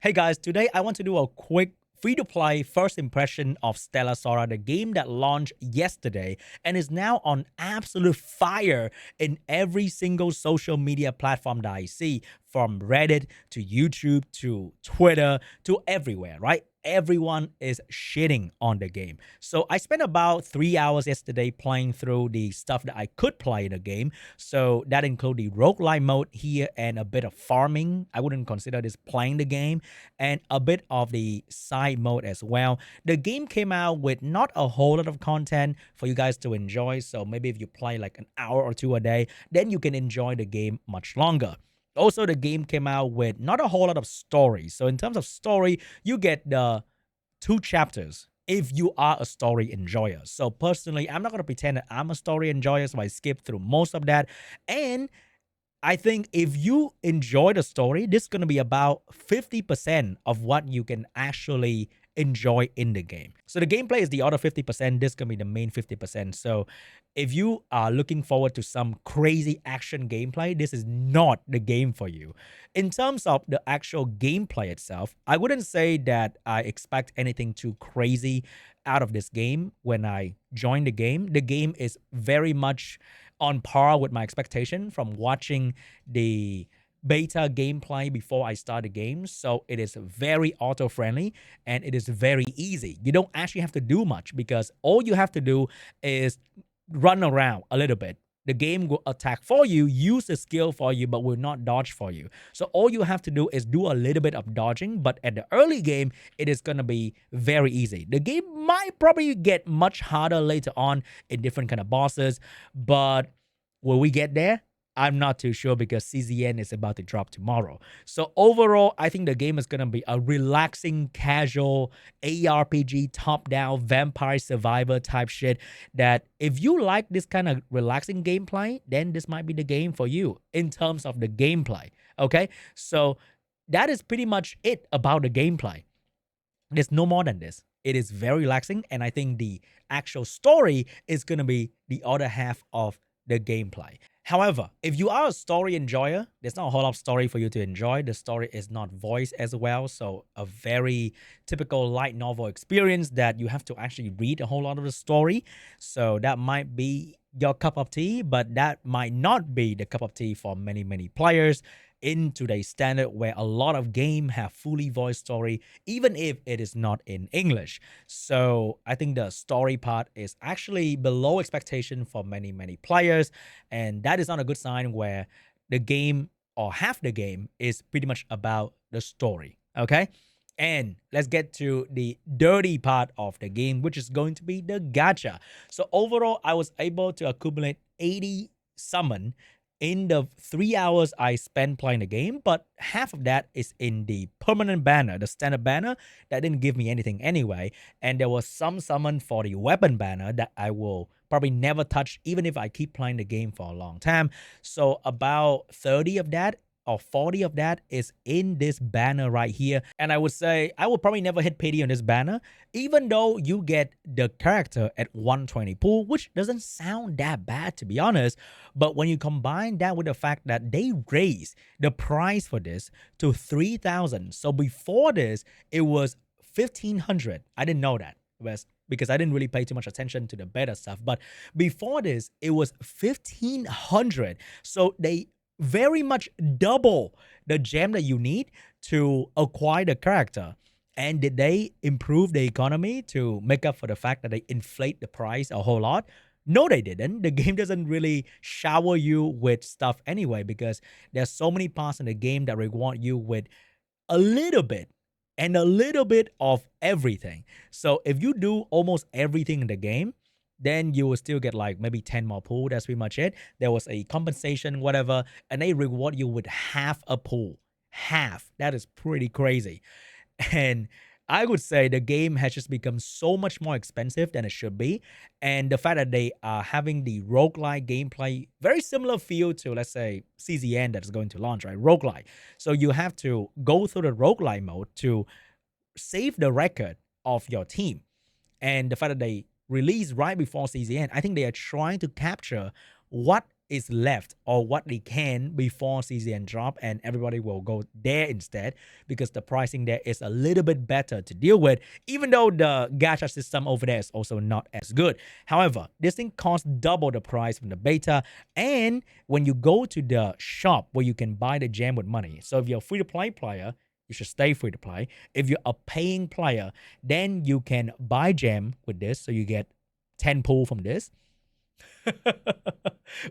Hey guys, today I want to do a quick free-to-play first impression of Stella Sora, the game that launched yesterday and is now on absolute fire in every single social media platform that I see, from Reddit to YouTube to Twitter to everywhere, right? Everyone is shitting on the game. So I spent about 3 hours yesterday playing through the stuff that I could play in the game. So that include the roguelike mode here and a bit of farming. I wouldn't consider this playing the game, and a bit of the side mode as well. The game came out with not a whole lot of content for you guys to enjoy. So maybe if you play like an hour or two a day, then you can enjoy the game much longer. Also, the game came out with not a whole lot of story. So in terms of story, you get the 2 chapters if you are a story enjoyer. So personally, I'm not going to pretend that I'm a story enjoyer, so I skip through most of that. And I think if you enjoy the story, this is going to be about 50% of what you can actually enjoy in the game. So the gameplay is the other 50%. This is going to be the main 50%. So if you are looking forward to some crazy action gameplay, this is not the game for you. In terms of the actual gameplay itself, I wouldn't say that I expect anything too crazy out of this game when I joined the game. The game is very much on par with my expectation from watching the beta gameplay before I start the game. So it is very auto-friendly and it is very easy. You don't actually have to do much because all you have to do is run around a little bit. The game will attack for you, use the skill for you, but will not dodge for you. So all you have to do is do a little bit of dodging, but at the early game, it is going to be very easy. The game might probably get much harder later on in different kind of bosses, but will we get there? I'm not too sure because CZN is about to drop tomorrow. So overall, I think the game is going to be a relaxing, casual ARPG, top-down, vampire survivor type shit that if you like this kind of relaxing gameplay, then this might be the game for you in terms of the gameplay, okay? So that is pretty much it about the gameplay. There's no more than this. It is very relaxing, and I think the actual story is going to be the other half of the gameplay. However, if you are a story enjoyer, there's not a whole lot of story for you to enjoy. The story is not voiced as well, so a very typical light novel experience that you have to actually read a whole lot of the story. So that might be your cup of tea, but that might not be the cup of tea for many players in today's standard where a lot of game have fully voiced story, even if it is not in English. So I think the story part is actually below expectation for many players, and that is not a good sign where the game or half the game is pretty much about the story. Okay. And let's get to the dirty part of the game, which is going to be the gacha. So overall, I was able to accumulate 80 summon in the 3 hours I spent playing the game, but half of that is in the permanent banner, the standard banner, that didn't give me anything anyway. And there was some summon for the weapon banner that I will probably never touch, even if I keep playing the game for a long time. So about 30 of that or 40 of that is in this banner right here. And I would say I will probably never hit pity on this banner, even though you get the character at 120 pool, which doesn't sound that bad to be honest. But when you combine that with the fact that they raised the price for this to 3,000. So before this, it was 1,500. I didn't know that because I didn't really pay too much attention to the beta stuff. But before this, it was 1,500. So they very much double the gem that you need to acquire the character. And did they improve the economy to make up for the fact that they inflate the price a whole lot? No, they didn't. The game doesn't really shower you with stuff anyway, because there's so many parts in the game that reward you with a little bit and a little bit of everything. So if you do almost everything in the game, then you will still get like maybe 10 more pool. That's pretty much it. There was a compensation, whatever, and they reward you with half a pool. Half. That is pretty crazy. And I would say the game has just become so much more expensive than it should be. And the fact that they are having the roguelike gameplay, very similar feel to, let's say, CZN that is going to launch, right? Roguelike. So you have to go through the roguelike mode to save the record of your team. And the fact that they released right before CZN, I think they are trying to capture what is left or what they can before CZN drop, and everybody will go there instead because the pricing there is a little bit better to deal with, even though the gacha system over there is also not as good. However, this thing costs double the price from the beta, and when you go to the shop where you can buy the gem with money, so if you're a free-to-play player, you should stay free to play. If you're a paying player, then you can buy gem with this, so you get 10 pull from this.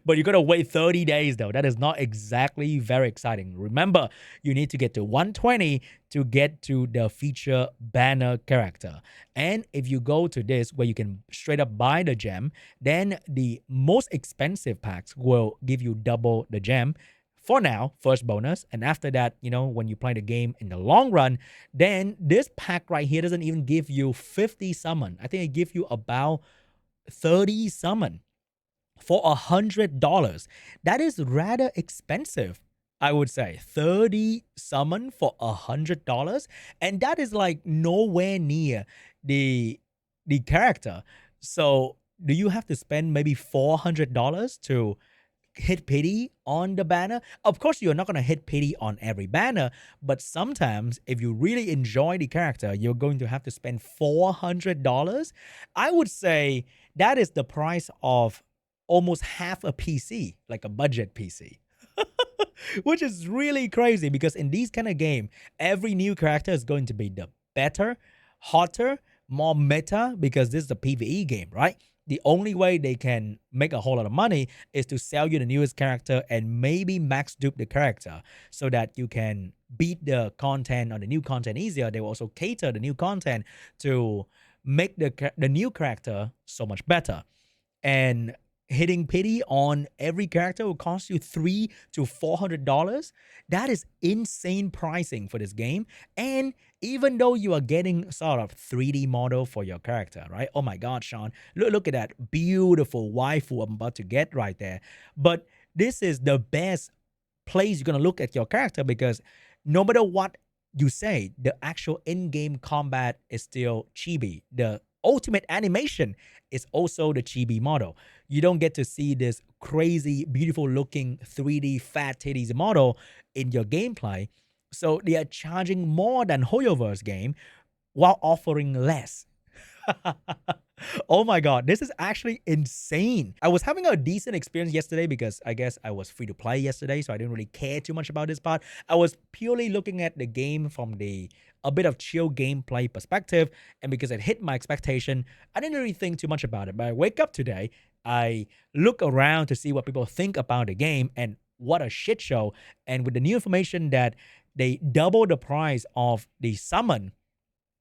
But you gotta wait 30 days though. That is not exactly very exciting. Remember, you need to get to 120 to get to the feature banner character. And if you go to this where you can straight up buy the gem, then the most expensive packs will give you double the gem. For now, first bonus, and after that, when you play the game in the long run, then this pack right here doesn't even give you 50 summon. I think it gives you about 30 summon for $100. That is rather expensive, I would say. 30 summon for $100, and that is like nowhere near the character. So do you have to spend maybe $400 to hit pity on the banner? Of course, you're not going to hit pity on every banner, but sometimes if you really enjoy the character, you're going to have to spend $400. I would say that is the price of almost half a PC, like a budget PC. Which is really crazy because in these kind of game, every new character is going to be the better, hotter, more meta, because this is a PvE game, right? The only way they can make a whole lot of money is to sell you the newest character and maybe max dupe the character so that you can beat the content or the new content easier. They will also cater the new content to make the new character so much better. And hitting pity on every character will cost you $300 to $400. That is insane pricing for this game. And even though you are getting sort of 3D model for your character, right? Oh my God, Sean, look at that beautiful waifu I'm about to get right there. But this is the best place you're going to look at your character because no matter what you say, the actual in-game combat is still chibi. The ultimate animation is also the chibi model. You don't get to see this crazy, beautiful looking 3D fat titties model in your gameplay. So they are charging more than Hoyoverse game while offering less. Oh my God, this is actually insane. I was having a decent experience yesterday because I guess I was free to play yesterday, so I didn't really care too much about this part. I was purely looking at the game from a bit of chill gameplay perspective, and because it hit my expectation, I didn't really think too much about it. But I wake up today, I look around to see what people think about the game, and what a shit show. And with the new information that they double the price of the summon,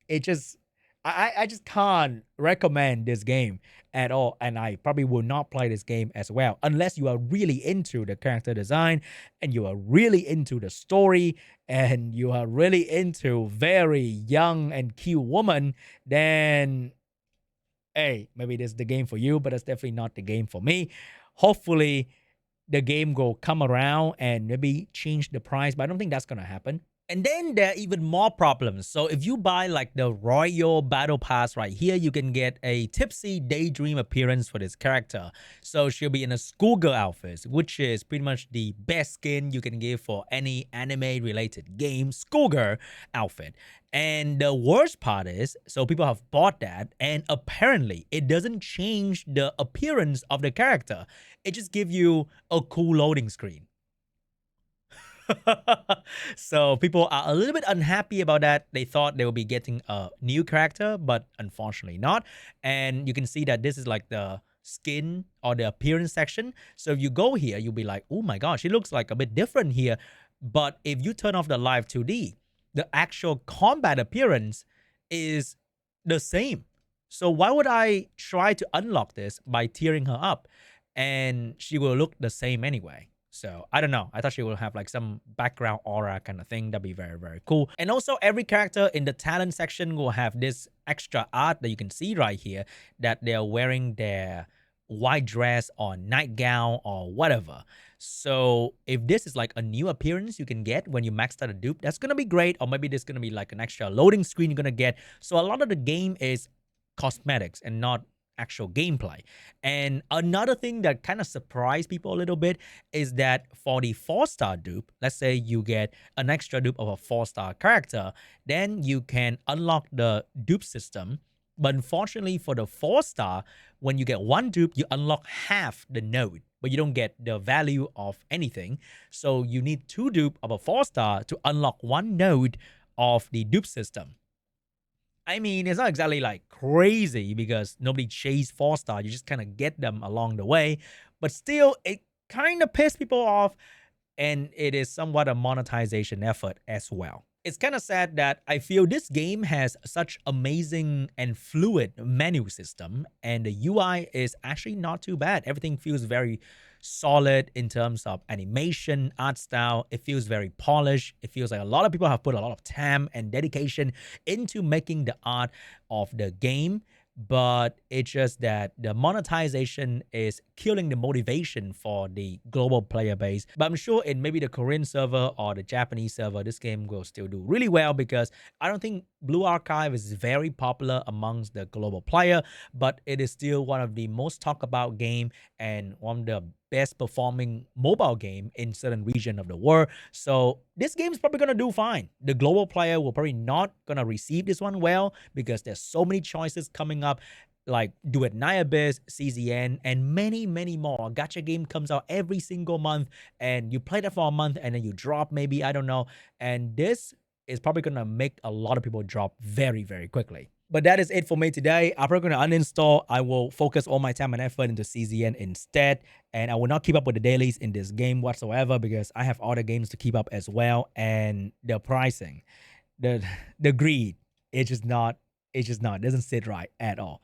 it just I just can't recommend this game at all, and I probably will not play this game as well unless you are really into the character design and you are really into the story and you are really into very young and cute woman. Then hey, maybe this is the game for you, but it's definitely not the game for me. Hopefully the game will come around and maybe change the price, but I don't think that's gonna happen. And then there are even more problems. So if you buy like the Royal Battle Pass right here, you can get a tipsy daydream appearance for this character. So she'll be in a schoolgirl outfit, which is pretty much the best skin you can give for any anime related game, schoolgirl outfit. And the worst part is, so people have bought that, and apparently it doesn't change the appearance of the character. It just gives you a cool loading screen. So people are a little bit unhappy about that. They thought they would be getting a new character, but unfortunately not. And you can see that this is like the skin or the appearance section. So if you go here, you'll be like, oh my gosh, it looks like a bit different here. But if you turn off the live 2D, the actual combat appearance is the same. So why would I try to unlock this by tearing her up? And she will look the same anyway. So I don't know. I thought she will have like some background aura kind of thing. That'd be very, very cool. And also every character in the talent section will have this extra art that you can see right here that they're wearing their white dress or nightgown or whatever. So if this is like a new appearance you can get when you maxed out a dupe, that's going to be great. Or maybe there's going to be like an extra loading screen you're going to get. So a lot of the game is cosmetics and not actual gameplay. And another thing that kind of surprised people a little bit is that for the 4-star dupe, let's say you get an extra dupe of a 4-star character, then you can unlock the dupe system. But unfortunately, for the 4-star, when you get one dupe, you unlock half the node, but you don't get the value of anything. So you need 2 dupe of a 4-star to unlock one node of the dupe system. I mean, it's not exactly like crazy because nobody chased 4-star. You just kind of get them along the way. But still, it kind of pissed people off. And it is somewhat a monetization effort as well. It's kind of sad that I feel this game has such amazing and fluid menu system, and the UI is actually not too bad. Everything feels very solid in terms of animation, art style. It feels very polished. It feels like a lot of people have put a lot of time and dedication into making the art of the game. But it's just that the monetization is killing the motivation for the global player base. But I'm sure in maybe the Korean server or the Japanese server, this game will still do really well because I don't think Blue Archive is very popular amongst the global player, but it is still one of the most talked about game and one of the best performing mobile game in certain region of the world. So this game is probably going to do fine. The global player will probably not going to receive this one well because there's so many choices coming up like Do It Night Abyss, CZN, and many, many more. A gacha game comes out every single month and you play that for a month and then you drop maybe, I don't know. And this is probably going to make a lot of people drop very, very quickly. But that is it for me today. I'm probably going to uninstall. I will focus all my time and effort into CZN instead. And I will not keep up with the dailies in this game whatsoever because I have other games to keep up as well. And the pricing, the greed, it doesn't sit right at all.